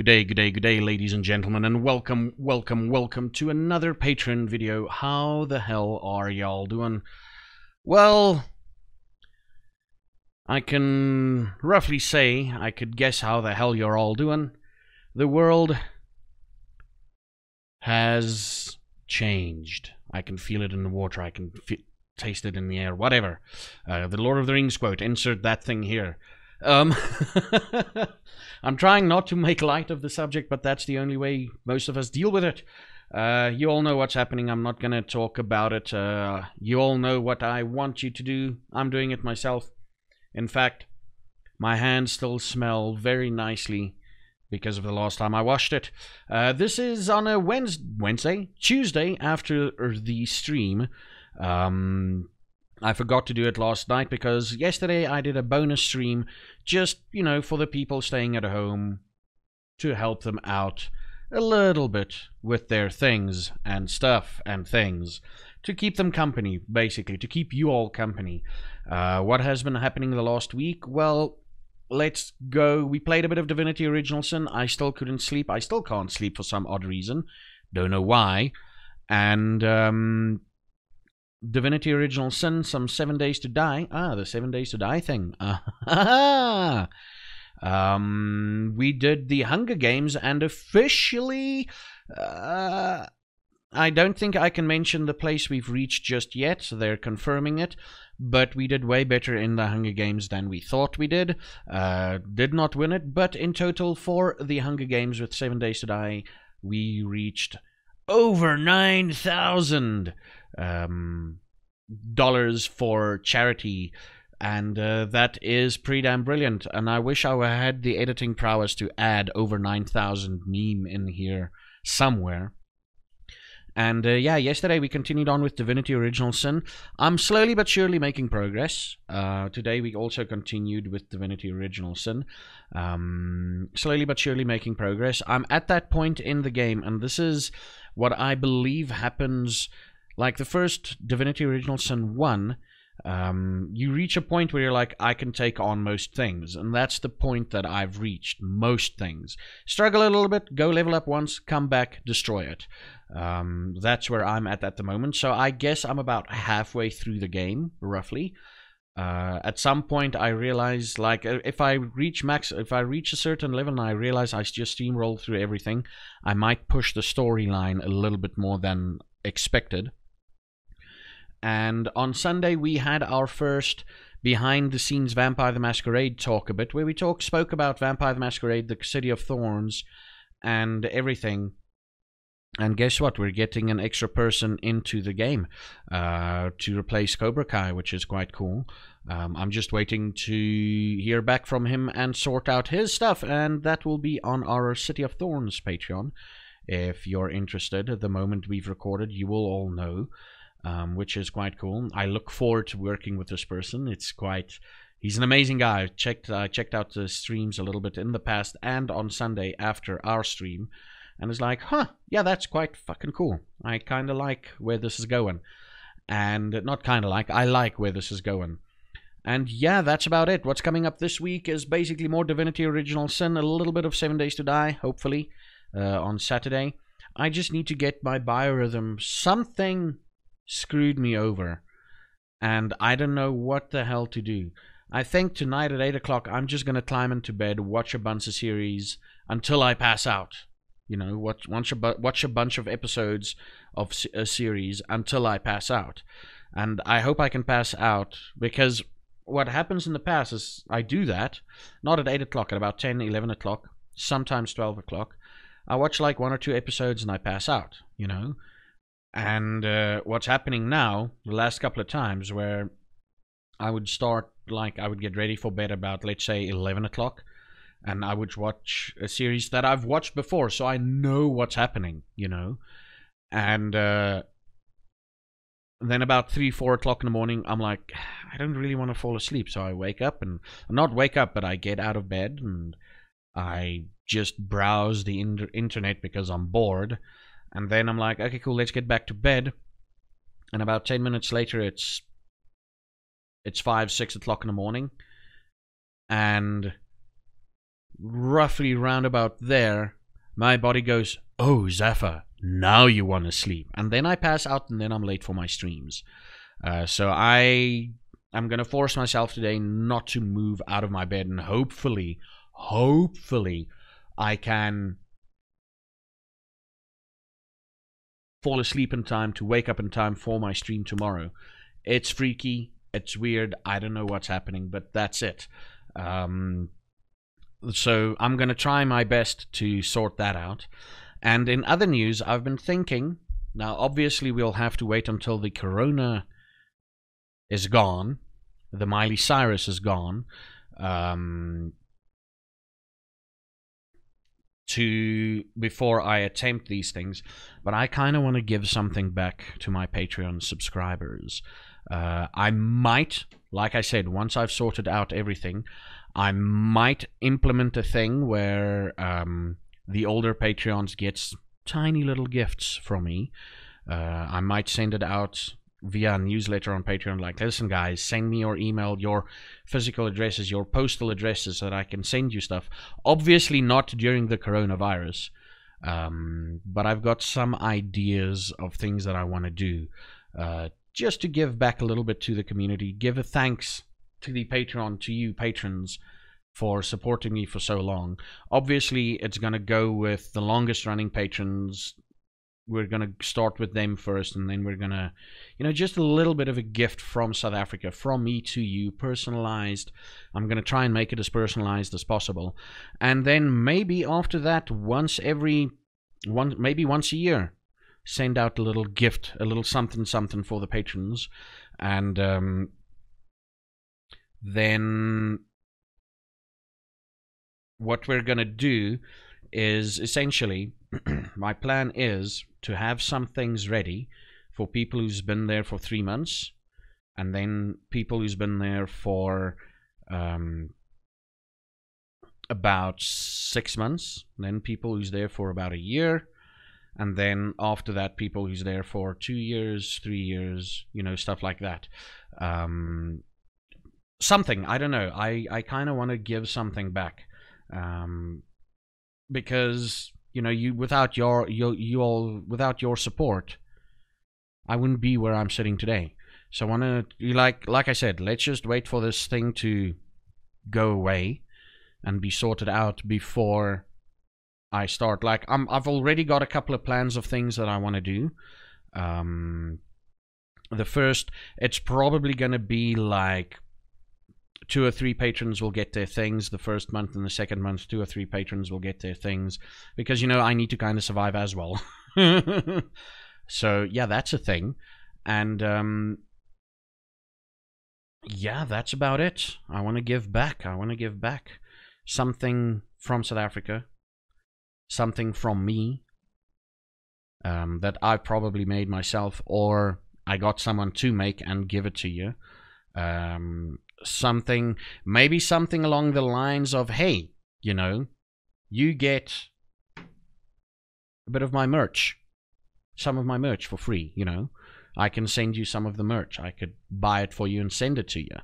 Good day, ladies and gentlemen, and welcome to another Patreon video. How the hell are y'all doing? Well, I can roughly say I could guess how the hell you're all doing. The world has changed. I can feel it in the water. I can taste it in the air. Whatever. The Lord of the Rings quote. Insert that thing here. I'm trying not to make light of the subject, but that's the only way most of us deal with it. You all know what's happening. I'm not going to talk about it. You all know what I want you to do. I'm doing it myself. In fact, my hands still smell very nicely because of the last time I washed it. This is on a Tuesday after the stream. I forgot to do it last night because yesterday I did a bonus stream just, for the people staying at home to help them out a little bit with their things and stuff and things to keep them company, basically, to keep you all company. What has been happening the last week? Well, let's go. We played a bit of Divinity Original Sin. I still couldn't sleep. I still can't sleep for some odd reason. Don't know why. And, Divinity Original Sin, some 7 Days to Die. The 7 Days to Die thing. We did the Hunger Games, and officially, I don't think I can mention the place we've reached just yet. They're confirming it, but we did way better in the Hunger Games than we thought we did. Did not win it, but in total for the Hunger Games with 7 Days to Die, we reached over 9,000 dollars for charity, and that is pretty damn brilliant. And I wish I had the editing prowess to add over 9,000 meme in here somewhere. And yesterday we continued on with Divinity Original Sin. I'm slowly but surely making progress. Today we also continued with Divinity Original Sin. Slowly but surely making progress. I'm at that point in the game, and this is what I believe happens. Like the first Divinity Original Sin 1, you reach a point where you're like, I can take on most things. And that's the point that I've reached. Most things. Struggle a little bit, go level up once, come back, destroy it. That's where I'm at the moment. So I guess I'm about halfway through the game, roughly. At some point I realize, like, if I reach a certain level and I realize I just steamroll through everything, I might push the storyline a little bit more than expected. And on Sunday we had our first behind-the-scenes Vampire the Masquerade talk a bit, where we spoke about Vampire the Masquerade, the City of Thorns, and everything. And guess what? We're getting an extra person into the game to replace Cobra Kai, which is quite cool. I'm just waiting to hear back from him and sort out his stuff, and that will be on our City of Thorns Patreon. If you're interested, the moment we've recorded, you will all know, which is quite cool. I look forward to working with this person. He's an amazing guy. I checked out the streams a little bit in the past and on Sunday after our stream, and it's like, yeah, that's quite fucking cool. I kind of like where this is going. And not kind of like, I like where this is going. And yeah, that's about it. What's coming up this week is basically more Divinity Original Sin, a little bit of 7 Days to Die, hopefully, on Saturday. I just need to get my biorhythm. Something screwed me over, and I don't know what the hell to do. I think tonight at 8 o'clock, I'm just going to climb into bed, watch a bunch of series until I pass out. Watch a bunch of episodes of a series until I pass out. And I hope I can pass out, because what happens in the past is I do that, not at 8 o'clock, at about 10, 11 o'clock, sometimes 12 o'clock. I watch like 1 or 2 episodes and I pass out, And what's happening now, the last couple of times, where I would get ready for bed about, let's say, 11 o'clock, and I would watch a series that I've watched before, so I know what's happening, And then about 3, 4 o'clock in the morning, I'm like, I don't really want to fall asleep, so I wake up, and not wake up, but I get out of bed, and I just browse the internet because I'm bored. And then I'm like, okay, cool, let's get back to bed. And about 10 minutes later, it's 5, 6 o'clock in the morning. And roughly round about there, my body goes, "Oh, Zephyr, now you want to sleep," and then I pass out, and then I'm late for my streams. So I'm gonna force myself today not to move out of my bed, and hopefully, I can fall asleep in time to wake up in time for my stream tomorrow. It's freaky, it's weird, I don't know what's happening, but that's it. So I'm gonna try my best to sort that out. And in other news, I've been thinking, now obviously we'll have to wait until the corona is gone, the Miley Cyrus is gone, before I attempt these things. But I kind of want to give something back to my Patreon subscribers. I might, like I said, once I've sorted out everything, I might implement a thing where the older Patreons gets tiny little gifts from me. I might send it out via a newsletter on Patreon, like, listen guys, send me your email, your physical addresses, your postal addresses, so that I can send you stuff. Obviously not during the coronavirus, but I've got some ideas of things that I want to do, just to give back a little bit to the community, give a thanks to the Patreon, to you patrons, for supporting me for so long. Obviously it's going to go with the longest running patrons. We're going to start with them first, and then we're going to, just a little bit of a gift from South Africa, from me to you, personalized. I'm going to try and make it as personalized as possible. And then maybe after that, maybe once a year, send out a little gift, a little something for the patrons. And then what we're going to do is essentially, my plan is to have some things ready for people who's been there for 3 months, and then people who's been there for about 6 months, then people who's there for about a year, and then after that people who's there for 2 years, 3 years, stuff like that. Something, I don't know, I kind of want to give something back, because without your support, I wouldn't be where I'm sitting today. So I want to, like I said, let's just wait for this thing to go away and be sorted out before I start. Like, I've already got a couple of plans of things that I want to do. The first, it's probably going to be like 2 or 3 patrons will get their things the first month, and the second month 2 or 3 patrons will get their things, because I need to kind of survive as well. So yeah, that's a thing. And yeah, that's about it. I want to give back. Something from South Africa, something from me, that I probably made myself, or I got someone to make and give it to you. Maybe something along the lines of, hey, you get a bit of my merch, some of my merch for free. I can send you some of the merch. I could buy it for you and send it to you,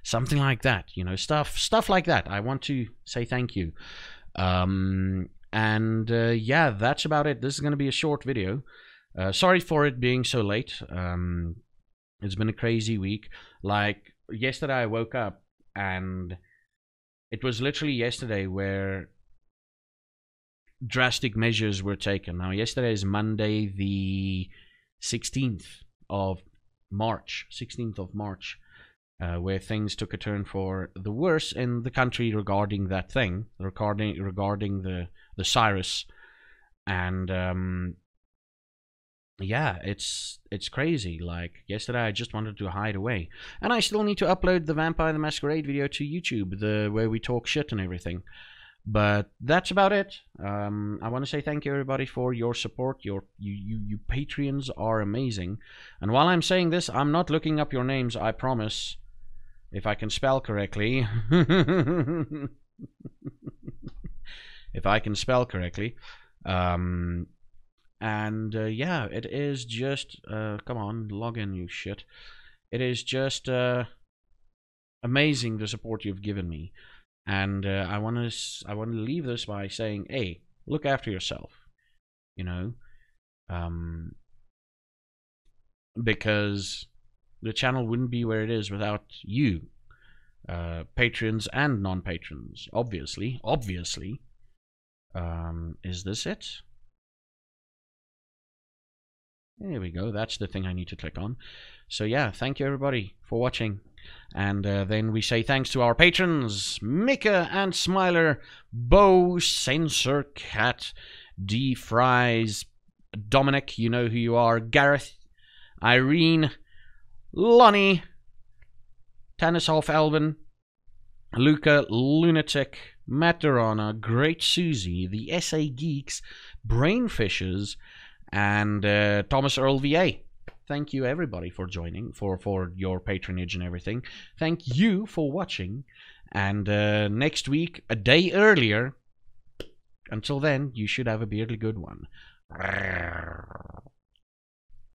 something like that. Stuff like that. I want to say thank you. Yeah, that's about it. This is going to be a short video. Sorry for it being so late. It's been a crazy week. Like, yesterday I woke up, and it was literally yesterday where drastic measures were taken. Now, yesterday is Monday, the 16th of March, where things took a turn for the worse in the country regarding that thing, regarding the Cyrus. And yeah, it's crazy. Like, yesterday I just wanted to hide away, and I still need to upload the Vampire the Masquerade video to YouTube, where we talk shit and everything. But that's about it. I want to say thank you, everybody, for your support. You Patreons are amazing. And while I'm saying this, I'm not looking up your names, I promise, if I can spell correctly. If I can spell correctly. Yeah, it is just come on, log in, you shit. It is just amazing the support you've given me. And I want to leave this by saying, hey, look after yourself, you know, because the channel wouldn't be where it is without you, patrons and non-patrons. Obviously. Is this it? There we go. That's the thing I need to click on. So yeah, thank you everybody for watching. And then we say thanks to our patrons, Mika and Smiler, Bo, Censor Cat, D Fries, Dominic, you know who you are, Gareth, Irene, Lonnie, Tannisoff Alvin, Luca, Lunatic, Matt Durana, Great Susie, the SA Geeks, Brainfishers, and Thomas Earl VA. Thank you everybody for joining, for your patronage and everything. Thank you for watching, and next week, a day earlier. Until then, you should have a beardly good one.